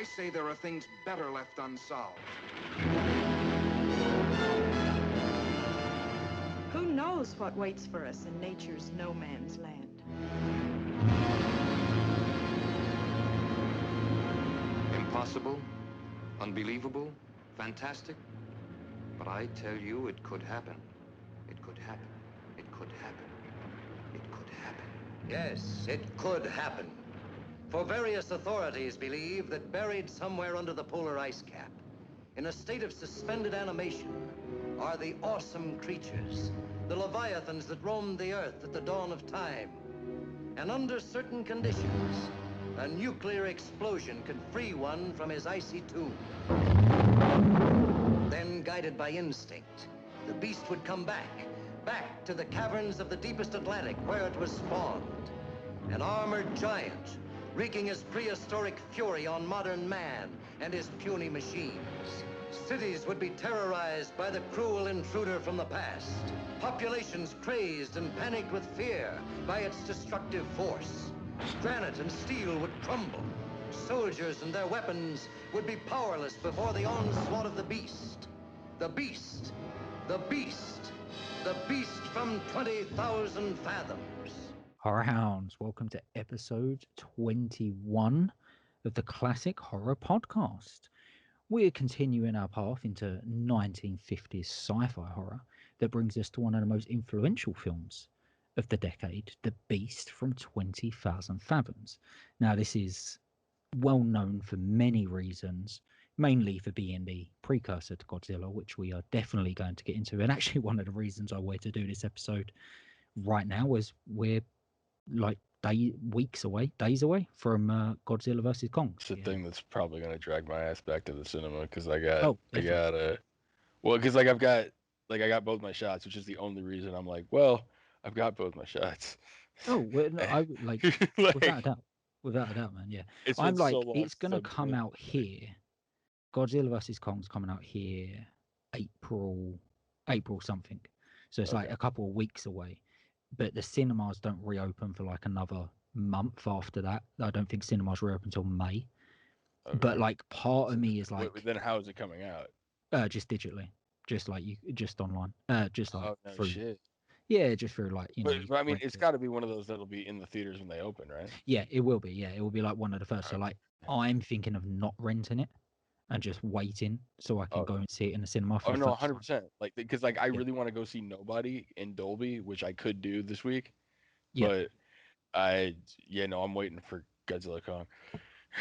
I say there are things better left unsolved. Who knows what waits for us in nature's no man's land? Impossible, unbelievable, fantastic. But I tell you, it could happen. It could happen. It could happen. It could happen. Yes, it could happen. For various authorities believe that buried somewhere under the polar ice cap, in a state of suspended animation, are the awesome creatures, the leviathans that roamed the earth at the dawn of time. And under certain conditions, a nuclear explosion could free one from his icy tomb. Then, guided by instinct, the beast would come back to the caverns of the deepest Atlantic where it was spawned. An armored giant, wreaking his prehistoric fury on modern man and his puny machines. Cities would be terrorized by the cruel intruder from the past. Populations crazed and panicked with fear by its destructive force. Granite and steel would crumble. Soldiers and their weapons would be powerless before the onslaught of the beast. The beast. The beast. The beast from 20,000 fathoms. Horror Hounds, welcome to episode 21 of the Classic Horror Podcast. We're continuing our path into 1950s sci-fi horror that brings us to one of the most influential films of the decade, The Beast from 20,000 Fathoms. Now, this is well known for many reasons, mainly for being the precursor to Godzilla, which we are definitely going to get into. And actually, one of the reasons I wanted to do this episode right now was we're like days away from Godzilla versus Kong. It's the thing that's probably going to drag my ass back to the cinema because I got both my shots, which is the only reason I'm like, well, I've got both my shots. Oh, well, no, I like, without a doubt, man. Yeah, I'm like, so it's gonna come out here. Godzilla versus Kong's coming out here April something. So it's like a couple of weeks away. But the cinemas don't reopen for like another month after that. I don't think cinemas reopen until May. Okay. But like part of me is like, then how is it coming out? Just digitally, just online, just like through. Shit. Yeah, just through like, you know. But I mean, it's got to be one of those that'll be in the theaters when they open, right? Yeah, it will be. Yeah, it will be like one of the first. So like, I'm thinking of not renting it and just waiting so I can go and see it in the cinema. For 100%. Like, because like I really want to go see Nobody in Dolby, which I could do this week. Yeah. But I'm waiting for Godzilla Kong.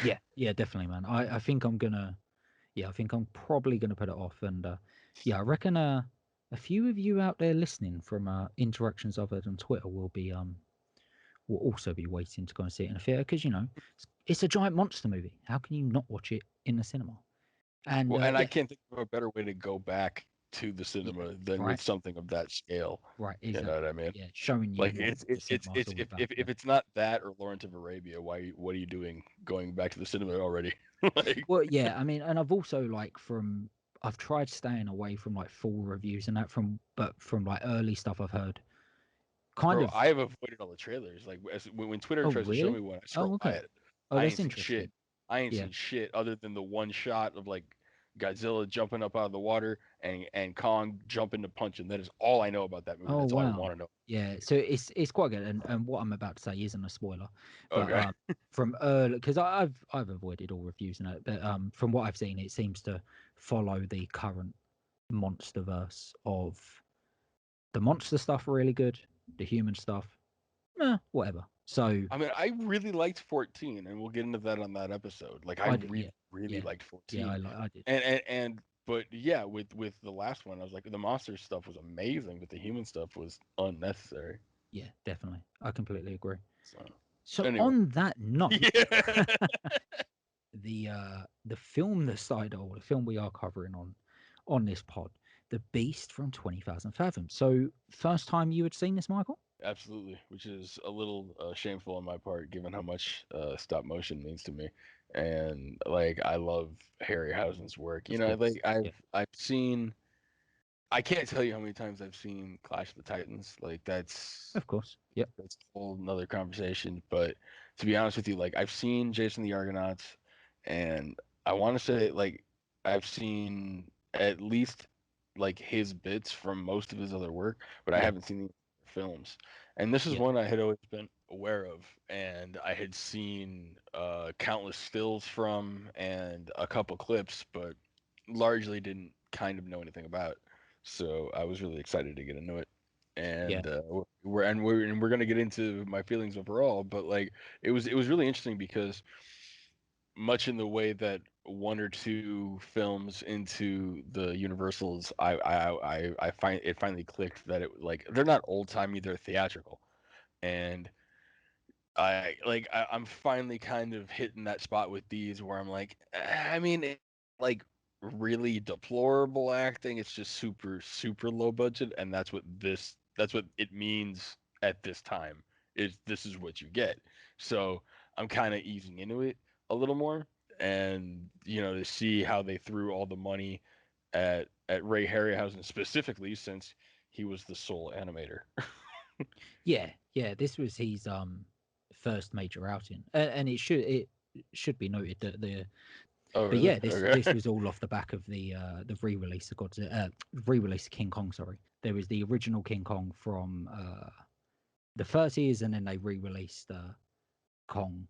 Yeah, definitely, man. I think I'm probably gonna put it off, and I reckon a few of you out there listening from interactions I've had on Twitter will also be waiting to go and see it in a theater because, you know, it's a giant monster movie. How can you not watch it in the cinema? And I can't think of a better way to go back to the cinema than with something of that scale. Right, exactly. You know what I mean? Yeah, showing you. Like if it's not that or Lawrence of Arabia, what are you doing going back to the cinema already? Well, yeah, I mean, and I've also I've tried staying away from like full reviews and that but from like early stuff I've heard. I have avoided all the trailers. Like when Twitter tries to show me one, I scroll by it. I ain't seen shit. I ain't seen shit other than the one shot of like Godzilla jumping up out of the water and Kong jumping to punch him. That is all I know about that movie. That's all I want to know. Yeah, so it's quite good, and what I'm about to say isn't a spoiler. But, okay. From early, because I've avoided all reviews and that, but from what I've seen, it seems to follow the current monsterverse of the monster stuff really good, the human stuff, whatever. So I mean, I really liked 14, and we'll get into that on that episode. Like I really liked 14. Yeah, I did. But yeah, with the last one, I was like, the monster stuff was amazing, but the human stuff was unnecessary. Yeah, definitely. I completely agree. So anyway. On that note, the film the film we are covering on this pod, The Beast from 20,000 Fathoms. So first time you had seen this, Michael? Absolutely, which is a little shameful on my part, given how much stop motion means to me, and like I love Harryhausen's work. You know, like I've seen. I can't tell you how many times I've seen Clash of the Titans. Like that's of course, yep, that's a whole another conversation. But to be honest with you, like I've seen Jason the Argonauts, and I want to say like I've seen at least like his bits from most of his other work, but I Yeah, haven't seen the films. And this is yeah, one I had always been aware of, and I had seen countless stills from and a couple clips, but largely didn't kind of know anything about. So I was really excited to get into it. yeah, And we're gonna get into my feelings overall, but like it was really interesting because much in the way that one or two films into the Universals, I find it finally clicked that it like they're not old timey, they're theatrical, and I'm finally kind of hitting that spot with these where I'm like, I mean, like really deplorable acting. It's just super low budget, and that's what it means at this time. Is this is what you get. So I'm kind of easing into it a little more, and to see how they threw all the money at Ray Harryhausen specifically, since he was the sole animator. yeah. This was his first major outing, and it should be noted that the Oh, but really? yeah, this Okay. was all off the back of the re-release of re-release of King Kong. Sorry, there was the original King Kong from the 30s, and then they re-released Kong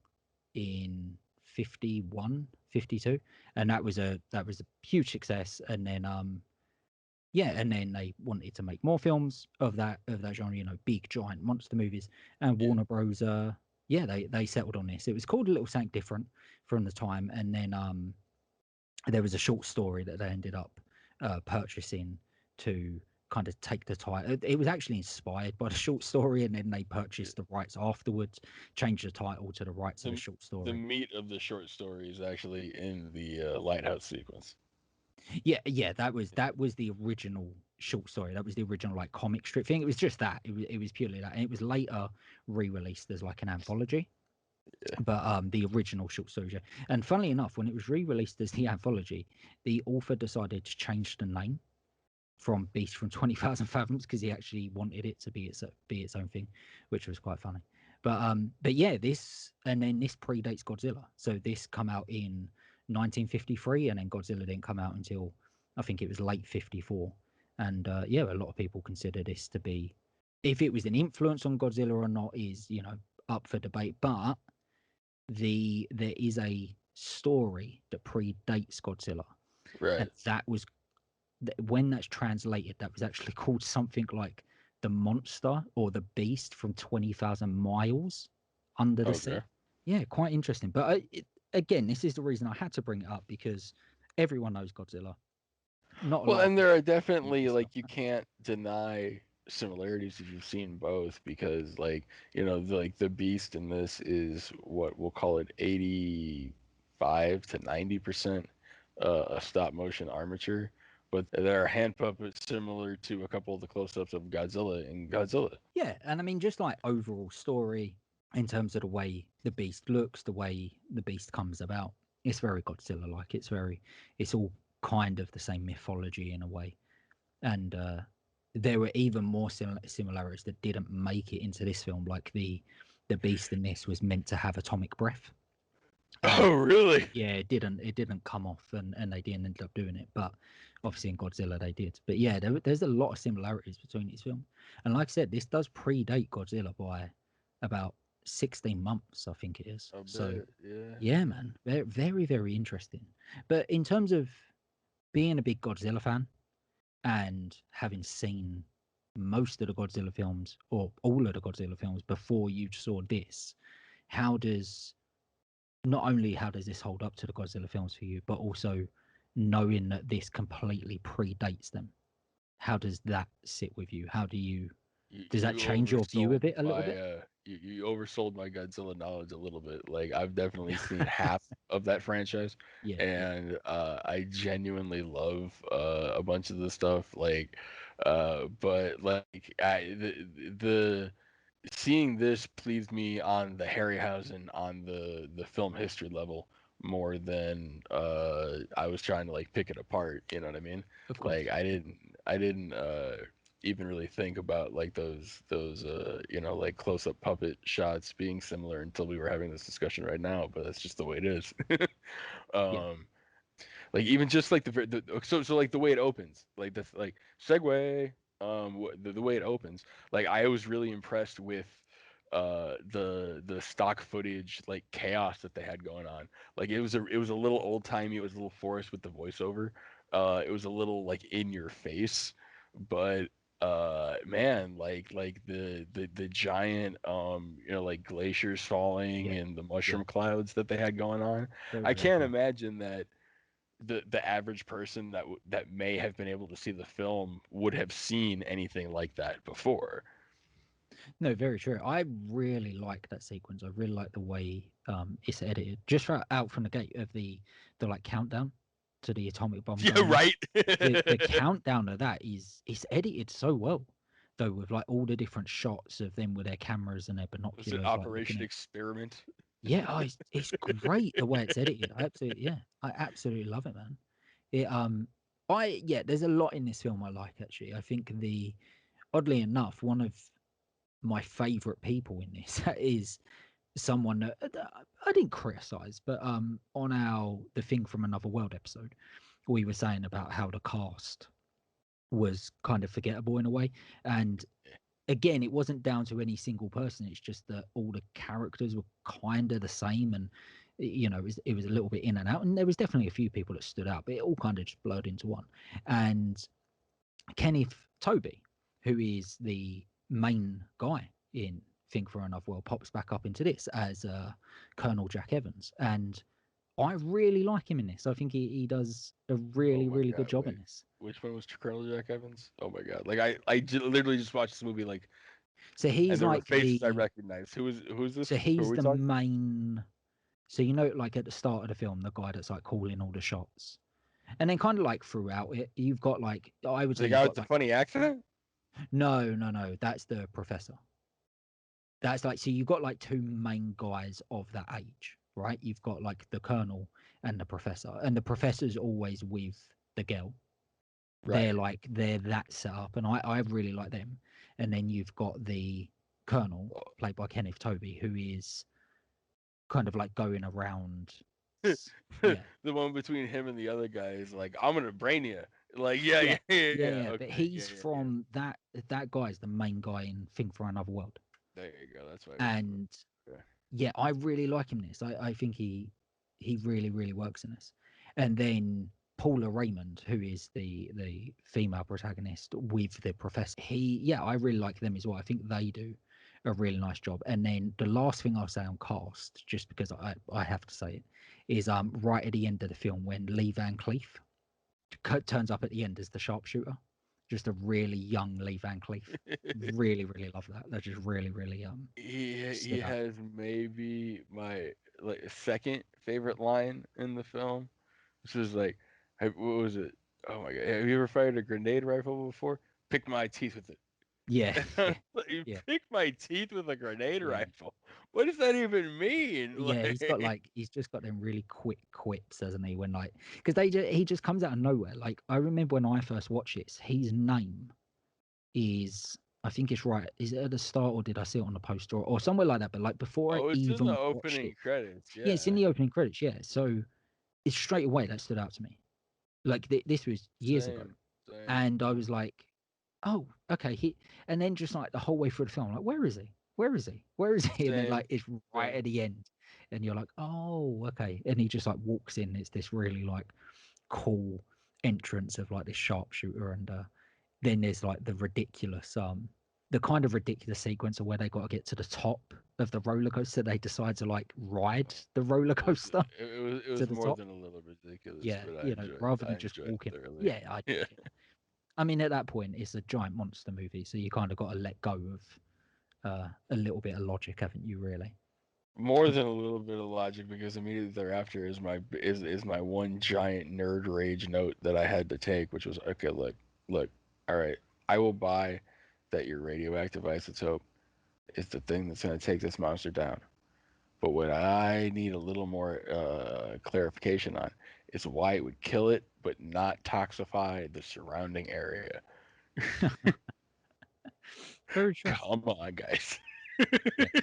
in 51, 52, and that was a huge success. And then yeah, and then they wanted to make more films of that genre, big giant monster movies. And Yeah. Warner Bros. Yeah, they settled on this. It was called a little something different from the time, and then there was a short story that they ended up purchasing to kind of take the title. It was actually inspired by the short story, and then they purchased the rights afterwards, changed the title to the rights of the the short the story. meat of the short story is actually in the lighthouse sequence. Yeah, that was the original short story. That was the original like comic strip thing. It was just that. It was purely that, and it was later re-released as like an anthology. Yeah. But the original short story, yeah. And funnily enough, when it was re-released as the anthology, the author decided to change the name from Beast from 20,000 Fathoms because he actually wanted it to be its own thing, which was quite funny. But yeah, this predates Godzilla. So this come out in 1953, and then Godzilla didn't come out until I think it was late 54. And yeah, a lot of people consider this to be, if it was an influence on Godzilla or not is up for debate. But there is a story that predates Godzilla, Right. and that was when that's translated, that was actually called something like the monster or the beast from 20,000 miles under the Okay. sea. Yeah, quite interesting. But again, this is the reason I had to bring it up, because everyone knows Godzilla. Not a Well, lot of and there people are know definitely this stuff. like you can't deny similarities if you've seen both because like the beast in this is what we'll call it 85 to 90% a stop motion armature, but there are hand puppets similar to a couple of the close-ups of Godzilla in Godzilla. Yeah, and I mean, just like overall story in terms of the way the beast looks, the way the beast comes about, it's very Godzilla like. It's all kind of the same mythology in a way. And there were even more similarities that didn't make it into this film. Like the beast in this was meant to have atomic breath, and Oh, really? yeah, it didn't come off, and they didn't end up doing it. But obviously in Godzilla they did. But yeah, there's a lot of similarities between these films. And like I said, this does predate Godzilla by about 16 months, I think it is. A So bit, yeah. yeah, man, very very very interesting. But in terms of being a big Godzilla fan and having seen most of the Godzilla films or all of the Godzilla films before you saw this, how does not only how does this hold up to the Godzilla films for you, but also knowing that this completely predates them? How does that sit with you? How do you does that You change your view oversold of it a little my bit? you oversold my Godzilla knowledge a little bit. Like I've definitely seen half of that franchise, Yeah, yeah, and I genuinely love a bunch of the stuff. Like, but like the seeing this pleased me on the Harryhausen on the film history level more than I was trying to like pick it apart. You know what I mean? of Like course. I didn't even really think about like those like close up puppet shots being similar until we were having this discussion right now. But that's just the way it is. Yeah, um, Like even just like so like the way it opens, like the like segue, the way it opens, like I was really impressed with the stock footage like chaos that they had going on. Like it was a little old timey, it was a little forced with the voiceover. It was a little like in your face, but man, like the giant like glaciers falling Yeah, and the yeah, mushroom clouds that they had going on. very I very can't cool. imagine that the average person that may have been able to see the film would have seen anything like that before. No, very true. I really like that sequence. I really like the way it's edited. Just out from the gate of the like countdown to the atomic bomb Yeah, going off. right. The countdown of that is edited so well, though, with like all the different shots of them with their cameras and their Was it binoculars, like looking Operation at. Experiment? Yeah, oh, it's great the way it's edited. I absolutely love it, man. It there's a lot in this film I like actually. I think oddly enough, one of my favorite people in this is someone that I didn't criticize, but on the Thing from Another World episode, we were saying about how the cast was kind of forgettable in a way, and again, it wasn't down to any single person. It's just that all the characters were kind of the same, and it was a little bit in and out, and there was definitely a few people that stood out, but it all kind of just blurred into one. And Kenneth Toby, who is the main guy in Think for Another World, pops back up into this as Colonel Jack Evans, and I really like him in this. I think he does a Oh really my really good God, job in wait. this. Which one was Colonel Jack Evans? Oh my God. Like literally just watched this movie like So and he's there were like faces I recognized. Who's so this? Who are he's we the talking? main. So like at the start of the film, the guy that's like calling all the shots, and then kind of like throughout it, you've got like I would say The you've guy with got the like funny accent? no, that's the professor. That's like so you've got like two main guys of that age, right? You've got like the colonel and the professor, and the professor's always with the girl. Right. They're that set up, and I really like them. And then you've got the colonel played by Kenneth Toby, who is kind of like going around. Yeah, The one between him and the other guy is like, I'm gonna brain you. Like, yeah, yeah, yeah, yeah, yeah, yeah. yeah. But Okay, yeah, he's yeah, yeah. from that guy's the main guy in Think for Another World, There you go. That's what I remember. and Okay. yeah, I really like him in this. I think he really really works in this. And then Paula Raymond, who is the female protagonist with the professor, I really like them as well. I think they do a really nice job. And then the last thing I'll say on cast, just because I have to say it, is right at the end of the film when Lee Van Cleef turns up at the end as the sharpshooter. Just a really young Lee Van Cleef. Really, really love that. That just really, really He stood out. has maybe my like second favorite line in the film, which was like, what was it? Oh my God, have you ever fired a grenade rifle before? Pick my teeth with it. Yeah, yeah, You yeah, pick my teeth with a grenade yeah. rifle. What does that even mean? Yeah, he's just got them really quick quips, hasn't he? When like, because he just comes out of nowhere. Like I remember when I first watched this, his name is I think it's right. Is it at the start or did I see it on the poster or somewhere like that? But like before I Oh, it's in the even watched opening it, credits. yeah, it's in Yeah. the opening credits. Yeah, so it's straight away that stood out to me. Like this was years ago, Same. Same. and I was like, oh, okay. And then just like the whole way through the film, I'm like, where is he? Where is he? Where is he? And then like Same. it's right Same. at the end, and you're like, oh, okay. And he just like walks in. It's this really like cool entrance of like this sharpshooter, and then there's like the kind of ridiculous sequence of where they got to get to the top of the roller coaster. They decide to like ride the roller It was coaster it to was the more top. than a little ridiculous, Yeah, but rather I than just enjoyed walking. it thoroughly. Yeah, I Yeah. did. Yeah. I mean, at that point, it's a giant monster movie, so you kind of got to let go of a little bit of logic, haven't you? Really? More than a little bit of logic, because immediately thereafter is my one giant nerd rage note that I had to take, which was okay. Look, all right. I will buy that your radioactive isotope is the thing that's going to take this monster down. But what I need a little more clarification on is why it would kill it, but not toxify the surrounding area. Very true. Come on, guys. Yeah,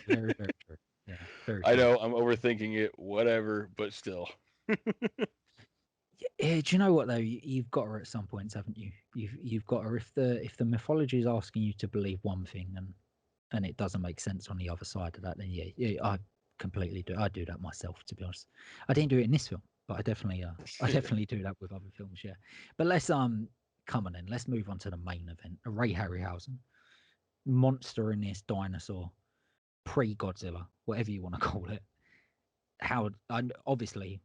very, very true. Yeah, very I true. know I'm overthinking it, whatever, but still. Yeah, do you know what though? You've got her at some points, haven't you? You've got her if the mythology is asking you to believe one thing and it doesn't make sense on the other side of that, then yeah, I completely do. I do that myself, to be honest. I didn't do it in this film, but I definitely do that with other films. Yeah, but let's come on then. Let's move on to the main event. Ray Harryhausen, monster in this, dinosaur, pre-Godzilla, whatever you want to call it. How obviously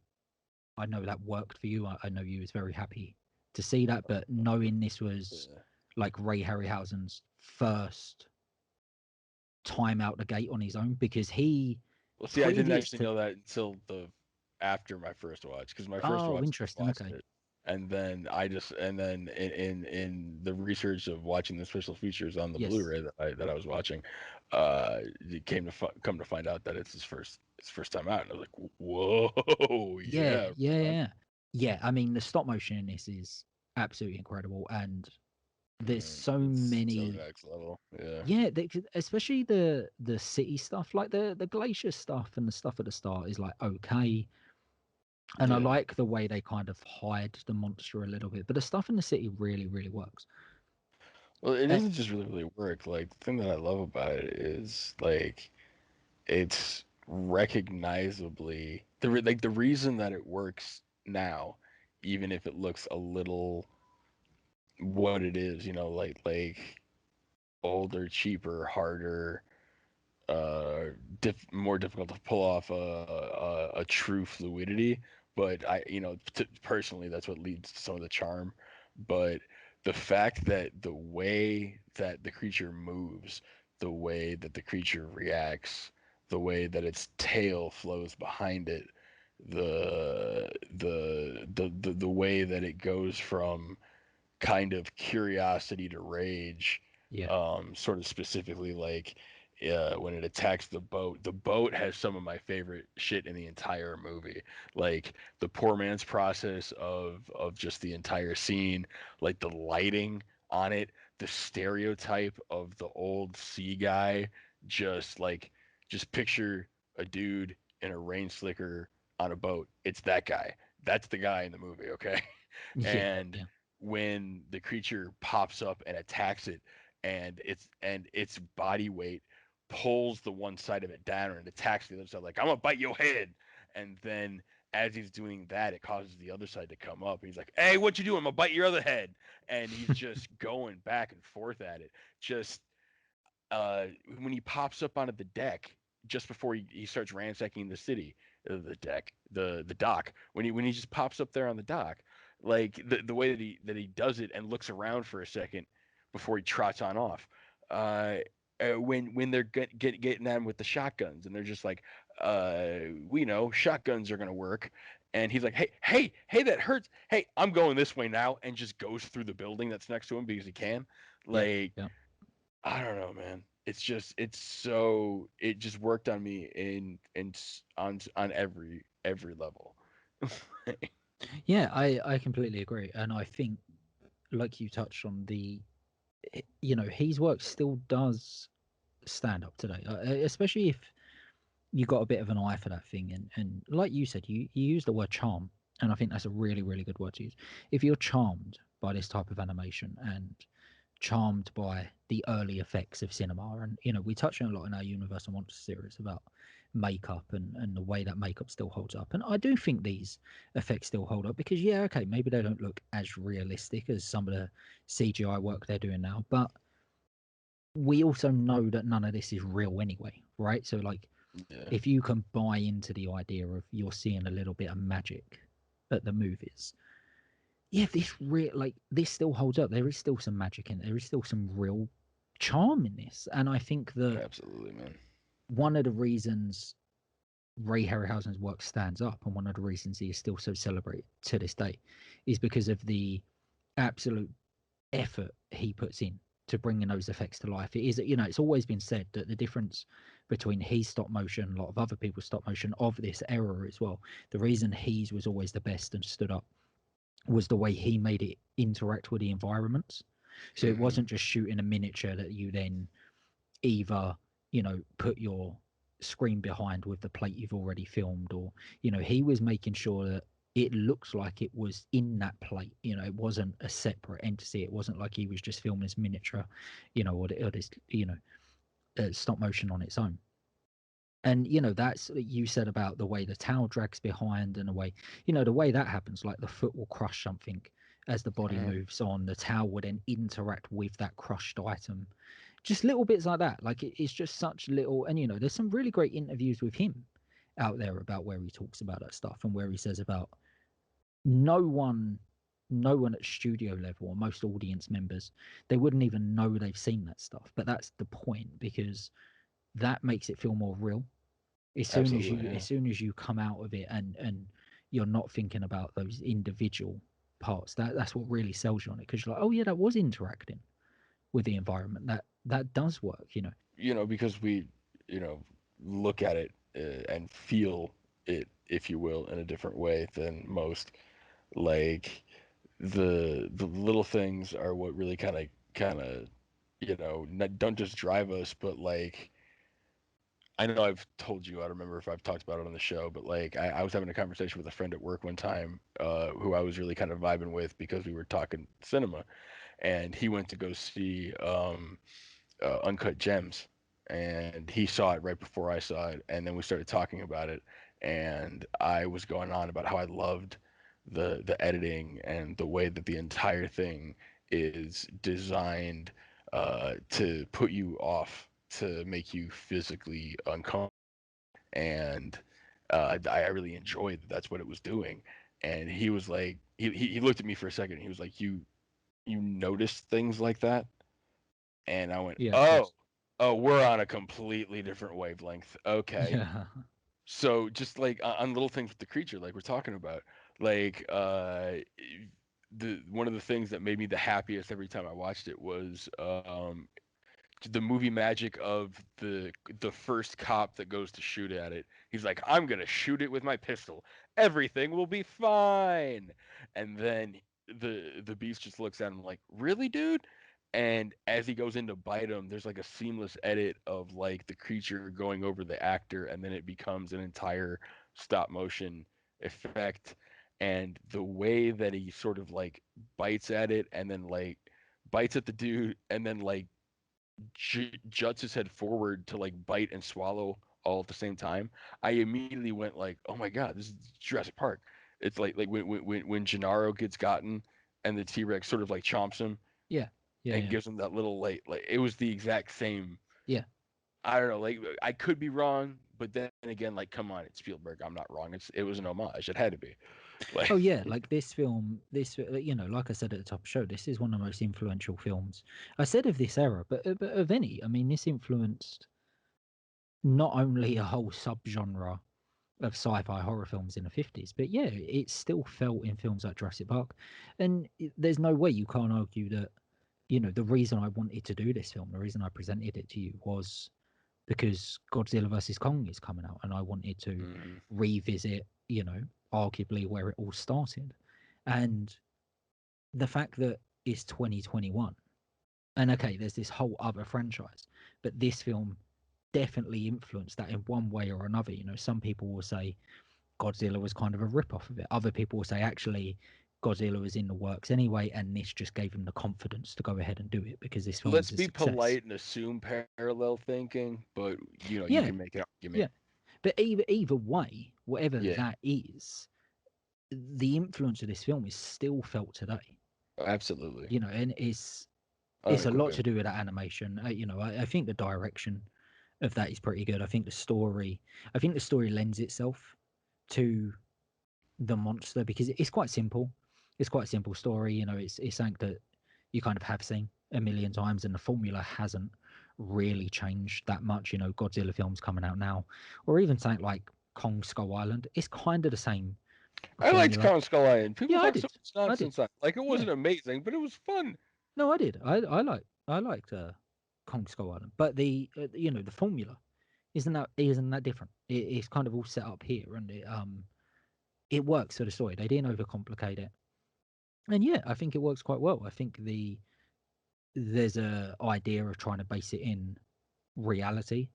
I know that worked for you. I know you was very happy to see that, but knowing this was like Ray Harryhausen's first time out the gate on his own, because he Well, see, I didn't actually know that until after my first watch, because my first watch interesting. watched Okay. it, and then in the research of watching the special features on the Blu-ray that I was watching, it come to find out that it's his first time out, and I was like, whoa, yeah. I mean, the stop motion in this is absolutely incredible, and there's so many next level. especially the city stuff, like the glacier stuff and the stuff at the start is like okay, and I like the way they kind of hide the monster a little bit, but the stuff in the city really works. Well, it doesn't just really work. Like, the thing that I love about it is like it's recognizably the reason that it works now, even if it looks a little what it is, like older, cheaper, harder, more difficult to pull off a true fluidity. But personally, that's what leads to some of the charm. But the fact that the way that the creature moves, the way that the creature reacts, the way that its tail flows behind it, the way that it goes from kind of curiosity to rage, sort of specifically like when it attacks the boat has some of my favorite shit in the entire movie, like the poor man's process of just the entire scene, like the lighting on it, the stereotype of the old sea guy, just picture a dude in a rain slicker on a boat. It's that guy. That's the guy in the movie, okay? And when the creature pops up and attacks it, and its body weight pulls the one side of it down and attacks the other side, like, I'm gonna bite your head. And then as he's doing that, it causes the other side to come up. He's like, hey, what you doing? I'm gonna bite your other head. And he's just going back and forth at it. Just when he pops up onto the deck just before he starts ransacking the city, the dock, when he just pops up there on the dock, like the way that he does it and looks around for a second before he trots on off. When they're getting at him with the shotguns, and they're just like, we know shotguns are gonna work, and he's like, hey, that hurts. Hey, I'm going this way now, and just goes through the building that's next to him because he can. Like, I don't know, man. It just worked on me on every level. Yeah, I completely agree, and I think, like you touched on, his work still does stand up today, especially if you got a bit of an eye for that thing, and like you said, you use the word charm, and I think that's a really good word to use. If you're charmed by this type of animation and charmed by the early effects of cinema, and we touch on a lot in our Universal Monsters series about makeup and the way that makeup still holds up, and I do think these effects still hold up, because okay, maybe they don't look as realistic as some of the CGI work they're doing now, but we also know that none of this is real anyway, right? So like, if you can buy into the idea of you're seeing a little bit of magic at the movies, this still holds up. There is still some magic in it. There is still some real charm in this. And I think that absolutely, man, one of the reasons Ray Harryhausen's work stands up, and one of the reasons he is still so celebrated to this day, is because of the absolute effort he puts in to bringing those effects to life. It is, it's always been said that the difference between his stop motion, a lot of other people's stop motion of this era as well, the reason his was always the best and stood up was the way he made it interact with the environments. So it wasn't just shooting a miniature that you then either, put your screen behind with the plate you've already filmed, or, he was making sure that it looks like it was in that plate. You know, it wasn't a separate entity. It wasn't like he was just filming this miniature, you know, or this, you know, stop motion on its own. And you know, that's you said about the way the towel drags behind, and the way, you know, the way that happens, like the foot will crush something as the body moves on, the towel will then interact with that crushed item. Just little bits like that. Like it's just such little. And you know, there's some really great interviews with him out there about where he talks about that stuff, and where he says about no one at studio level, or most audience members, they wouldn't even know they've seen that stuff. But that's the point, because that makes it feel more real. As soon as you come out of it, and you're not thinking about those individual parts, that's what really sells you on it, because you're like, oh yeah, that was interacting with the environment. That does work, you know. You know, because we, you know, look at it and feel it, if you will, in a different way than most. Like the little things are what really kind of, you know, don't just drive us, but like, I know I've told you, I don't remember if I've talked about it on the show, but like I was having a conversation with a friend at work one time, who I was really kind of vibing with, because we were talking cinema, and he went to go see Uncut Gems, and he saw it right before I saw it, and then we started talking about it, and I was going on about how I loved the editing and the way that the entire thing is designed to put you off, to make you physically uncomfortable, and I really enjoyed that that's what it was doing. And he was like, he looked at me for a second, and he was like, you noticed things like that? And I went, Yeah, of oh, course. oh, we're on a completely different wavelength. Okay. Yeah. So just like on little things with the creature, like we're talking about, like the one of the things that made me the happiest every time I watched it was the movie magic of the first cop that goes to shoot at it. He's like, I'm gonna shoot it with my pistol. Everything will be fine. And then the beast just looks at him like, really, dude? And as he goes in to bite him, there's like a seamless edit of like the creature going over the actor, and then it becomes an entire stop motion effect. And the way that he sort of like bites at it, and then like bites at the dude, and then like juts his head forward to like bite and swallow all at the same time, I immediately went like, "Oh my god, this is Jurassic Park." It's like when Gennaro gets gotten, and the T-Rex sort of like chomps him Yeah. Yeah. and Yeah. gives him that little like it was the exact same. Yeah. I don't know, like I could be wrong, but then again, like come on, it's Spielberg. I'm not wrong. It was an homage. It had to be. Oh Like yeah, like this film, you know, like I said at the top of the show, this is one of the most influential films. I said of this era, but of any. I mean, this influenced not only a whole subgenre of sci-fi horror films in the 50s, but yeah, it's still felt in films like Jurassic Park. And there's no way you can't argue that, you know, the reason I wanted to do this film, the reason I presented it to you, was because Godzilla versus Kong is coming out, and I wanted to revisit, you know, arguably where it all started. And the fact that it's 2021, and okay, there's this whole other franchise, but this film definitely influenced that in one way or another. You know, some people will say Godzilla was kind of a rip-off of it. Other people will say actually Godzilla was in the works anyway, and this just gave him the confidence to go ahead and do it because this film let's was a be success. polite and assume parallel thinking, but you know, you Yeah, can make an yeah. argument. But either way, whatever Yeah, that is, the influence of this film is still felt today. absolutely. You know, and it's a lot to Unequivocally. do with that animation. You know, I think the direction of that is pretty good. I think the story lends itself to the monster because it's quite simple. It's quite a simple story. You know, it's something that you kind of have seen a million times, and the formula hasn't really changed that much. You know, Godzilla films coming out now, or even something like Kong Skull Island, it's kind of the same I liked formula. Kong Skull Island. People Yeah, I talk so did. much I did. nonsense on it. Like it Yeah. wasn't amazing, but it was fun. No, I did. I liked Kong Skull Island, but the you know, the formula isn't that different. It's kind of all set up here, and it works for the story. They didn't overcomplicate it, and yeah, I think it works quite well. I think there's a idea of trying to base it in reality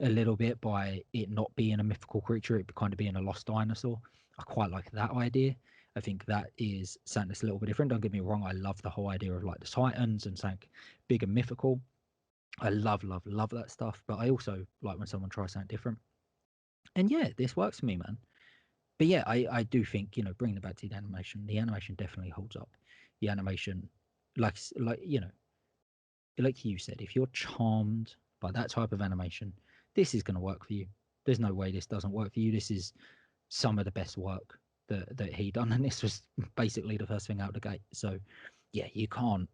a little bit by it not being a mythical creature, it kind of being a lost dinosaur. I quite like that idea. I think that is something that's a little bit different. Don't get me wrong, I love the whole idea of like the Titans and something big and mythical. I love that stuff, but I also like when someone tries something different. And yeah, this works for me, man. But yeah, I do think, bringing it back to the animation definitely holds up. The animation, like like you said, if you're charmed by that type of animation, this is going to work for you. There's no way this doesn't work for you. This is some of the best work that he done, and this was basically the first thing out the gate. So yeah, you can't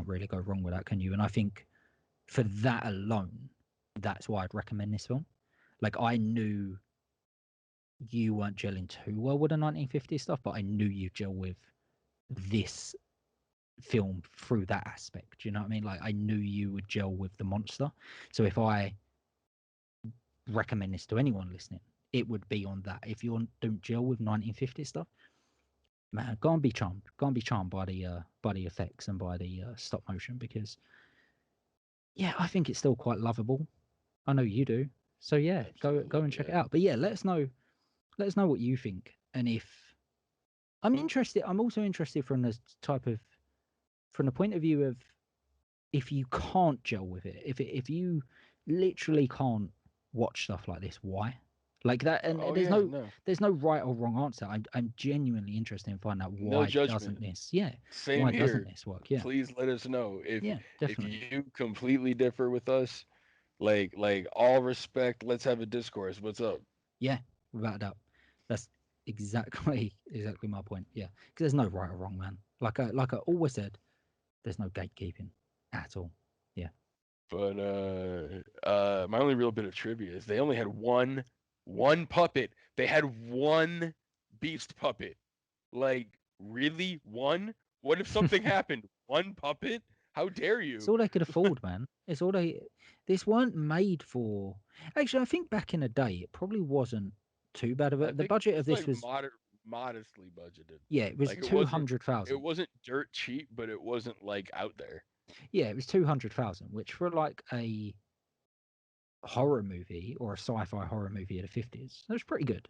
really go wrong with that, can you? And I think for that alone, that's why I'd recommend this film. Like, I knew you weren't gelling too well with the 1950s stuff, but I knew you gel with this film through that aspect. You know what I mean? Like, I knew you would gel with the monster. So if I recommend this to anyone listening, it would be on that. If you don't gel with 1950s stuff, man, go and be charmed. Go and be charmed by the effects and by the stop motion, because yeah, I think it's still quite lovable. I know you do. So yeah, go and check it out. But yeah, let us know what you think. And if I'm also interested from the point of view of, if you can't gel with it, if you literally can't watch stuff like this, why? Like that, and there's no right or wrong answer. I'm genuinely interested in finding out No why judgment. Same here. doesn't this work? Yeah, Please let us know if definitely. you completely differ with us. Like all respect. Let's have a discourse. What's up? Yeah, without a doubt. That's exactly my point. Yeah, because there's no right or wrong, man. Like I always said, there's no gatekeeping at all. Yeah. But my only real bit of trivia is they only had one puppet. They had one beast puppet. Like, really? One? What if something happened? One puppet? How dare It's you? all they could afford, man. It's all they. This weren't made for. Actually, I think back in the day, it probably wasn't too bad of I it. The think budget of it's this like was, modestly budgeted. yeah, it was Like, two it hundred thousand. wasn't dirt cheap, but it wasn't like out there. Yeah, it was 200,000, which for like a horror movie or a sci-fi horror movie of the 50s, that was pretty good.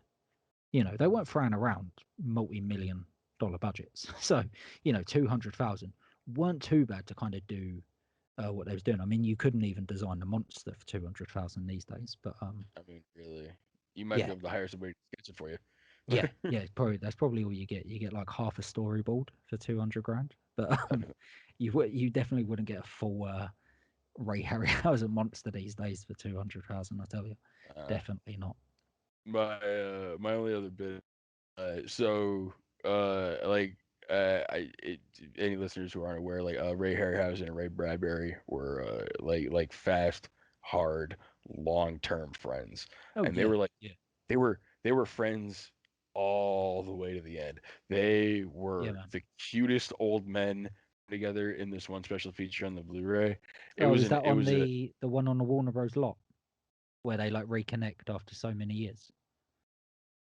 They weren't throwing around multi-million dollar budgets, so 200,000 weren't too bad to kind of do what they was doing. I mean, you couldn't even design the monster for 200,000 these days, but I mean, really, you might be yeah, able to hire somebody to sketch it for you. yeah, that's probably all you get. You get like half a storyboard for 200 grand, but you definitely wouldn't get a full Ray Harryhausen monster these days for 200,000. I tell you, definitely not. My only other bit. So any listeners who aren't aware, Ray Harryhausen and Ray Bradbury were like fast, hard, long-term friends, Oh and they yeah, were like yeah, they were friends all the way to the end. They yeah, were man. the cutest old men together in this one special feature on the Blu-ray. Oh, is that on the one on the Warner Bros. Lot where they like reconnect after so many years?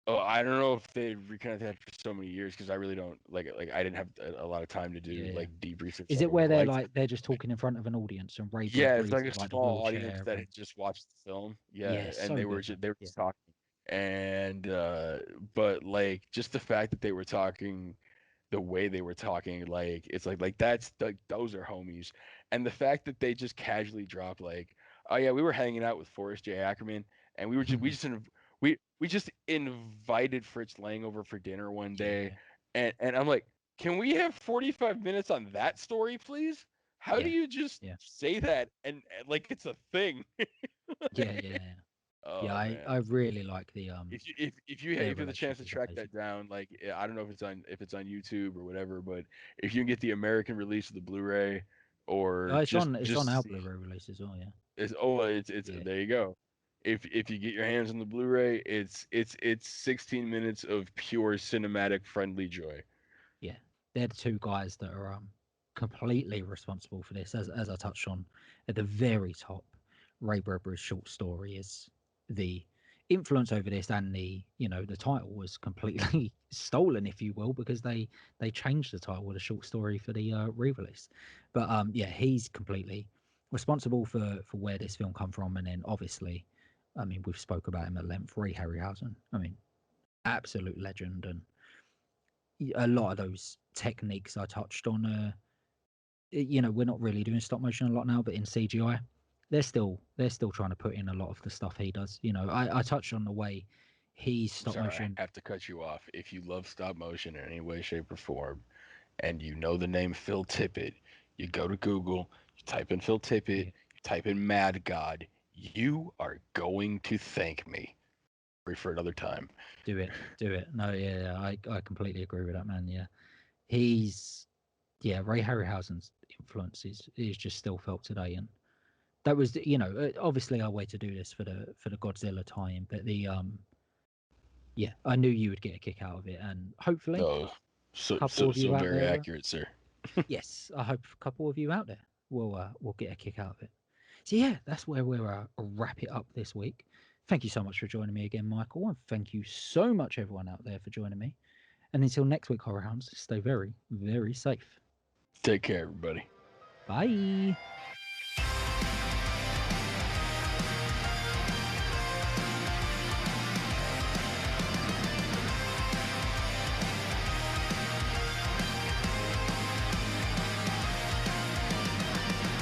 Oh, I don't know if they reconnected for so many years because I really don't like I didn't have a lot of time to do Yeah. like deep research Is like it I would where have they're liked. like they're just talking in front of an audience and Ray Yeah, it's Bradbury's like in a like the small audience wheelchair that and had just watched the film. yeah, Yeah, and so good, man. they were Yeah, just talking, and but like just the fact that they were talking the way they were talking, like it's like that's like those are homies, and the fact that they just casually dropped like, oh yeah, we were hanging out with Forrest J. Ackerman, and we just invited Fritz Lang over for dinner one day, yeah, and I'm like, can we have 45 minutes on that story, please? How do yeah, you just yeah, say that and like it's a thing? yeah, yeah, yeah. Yeah, Oh I man. really like the If you their have the chance relationship to is track amazing. that down, like I don't know if it's on YouTube or whatever, but if you can get the American release of the Blu-ray or Oh, it's on just our see Blu-ray release as well. Yeah, it's yeah, there you go. If you get your hands on the Blu-ray, it's 16 minutes of pure cinematic friendly joy. yeah. They're the two guys that are completely responsible for this. As I touched on at the very top, Ray Bradbury's short story is the influence over this, and the title was completely stolen, if you will, because they changed the title of the short story for the re-release. But yeah, he's completely responsible for where this film come from, and then obviously, I mean, we've spoke about him at length. Ray Harryhausen. I mean, absolute legend, and a lot of those techniques I touched on, we're not really doing stop motion a lot now, but in CGI, they're still trying to put in a lot of the stuff he does. I touched on the way he's stop motion. I have to cut you off. If you love stop motion in any way, shape, or form, and you know the name Phil Tippett, you go to Google, you type in Phil Tippett, you type in Mad God, you are going to thank me. For another time. Do it. No, yeah, I completely agree with that, man. Yeah, Ray Harryhausen's influence is just still felt today, and that was obviously our way to do this for the Godzilla tie-in, but I knew you would get a kick out of it, and hopefully, so out very there, accurate, sir. Yes, I hope a couple of you out there will get a kick out of it. So yeah, that's where we'll wrap it up this week. Thank you so much for joining me again, Michael, and thank you so much everyone out there for joining me. And until next week, Horror Hounds, stay very, very safe. Take care, everybody. Bye.